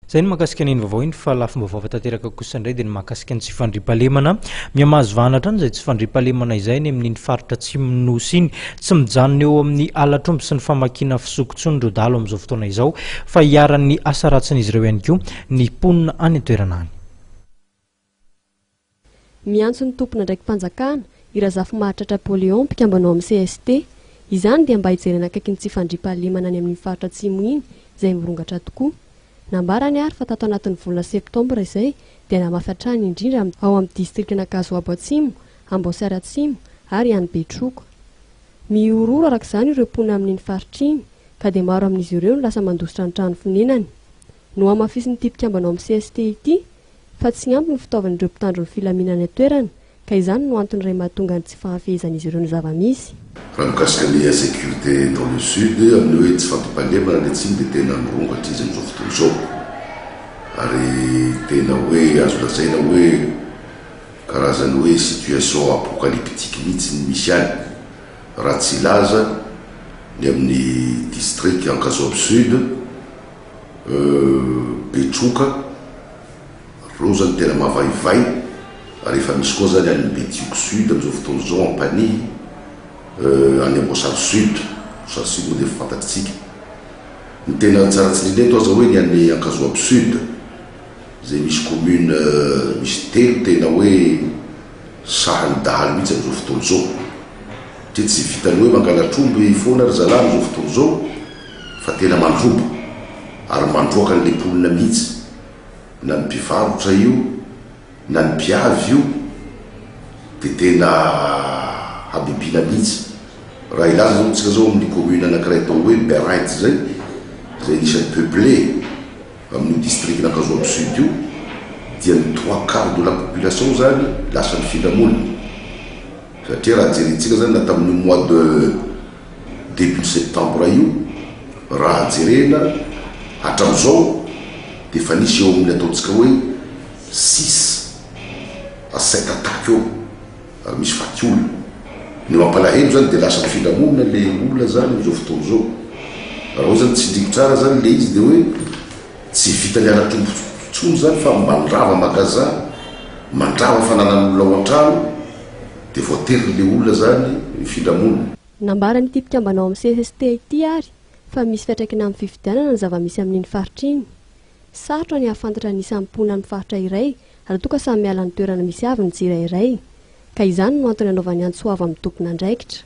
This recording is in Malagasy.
Zay ny mahakasika ny vaovao iny fa lafim-baovao tanteraka kosa indray dia ny mahakasika ny tsy fandriam-pahalemana miamazo vanatra ny izay tsy fandriam-pahalemana izay ny amin'ny faritra Atsimon'Nosy iny tsy mijanona eo amin'ny alatromby sy ny famakiana fisokotsony ireo dalo amin'izao fotoana izao fa hiaran'ny asa ratsin'izy ireo ihany koa ny mponina any an-toerana any. Miantso ny tompona ndraiky mpanjakana irazafy mahatratra Napoléon mpikambanao amin'ny CST izany dia mba hijerena akaiky ny tsy fandriam-pahalemana any amin'ny faritra Atsimo iny izay mirongatra tokoa. Nambarany ary fa tato anatin'ny volana septambra izay dia namafy hatrany indrindra ao amin'ny distrikta Kazoabo Atsimo, Amboasary Atsimo ary any Betroka. Miororo araka izany ireo mponina amin'iny faritra iny ka dia maro amin'izy ireo no lasa mandositra ny trano fonenany. No amafisy ny mpikambana amin'ny CST ity fa tsy ampy ny fitaovan'ireo mpitandro ny filaminana toerana ka izany no antony iray mahatonga ny tsy fahafehezan'izy ireo ny zava-misy. Raha mikasika ny insécurité dans le sud amin'ny hoe tsy fandriam-pahalemana ny Atsimo dia tena mirongatra izy amin'izao fotoana izao ary tena hoe azo lazaina hoe karazany hoe situation apocalyptique mihitsy ny misy any raha tsy laza ny amin'ny district Kazoabo Sud, Betroka reo zany tena mavaivay ary efa misy koa zany any Betioky Sud amin'izao fotoana izao Ampany any Amboasary Sud moa dia fantatritsika. Ny tena tsara tsy lileto aza hoe ny any Kazoabo Sud izay misy commune misy telo tena hoe sahany dahalo mihitsy amin'izao fotoana izao satria tsy vitany hoe mangalatromby foana ry zalahy amin'izao fotoana izao fa tena mandrobo ary mandroaka an'ilay mponina mihitsy na ny mpivarotra io na ny mpiavy io dia tena habibina mihitsy. Raha ilaza zao tsika zao amin'ny commune anankiray atao hoe Beraint zay isan'ny peuplé amin'ny district na Kazoabo Sud io dia ny 3/4 de la population zany lasa ny filamonina satria raha jerentsika zany na tamin'ny mois de début septembre io raha jerena hatramin'izao dia efa nisy eo amin'ny ataontsika hoe 6 à 7 attaque eo ary misy fakiolona. Ny mampalahelo zany dia lasa ny filamonina le olona zany amin'izao fotoana izao. Raha hoe zany tsy ndriko tsara zany le izy dia hoe tsy vita ny alatrombo tsony zany fa mandrava magasin, mandrava fananan'olona ao an-trano dia voatery le olona zany ny filamonina. Nambara ny mpikambana ao amin'ny CST ity ary fa misy fiantraikana amin'ny fifidianana ny zava-misy amin'iny faritra iny. Sarotra ny ahafantatra ny isan'ny mponina amin'ny faritra iray ary toka samy miala ny toerana misy avy ny tsirairay ka izany no antony anaovany antsoava amin'ny tompona andraikitra.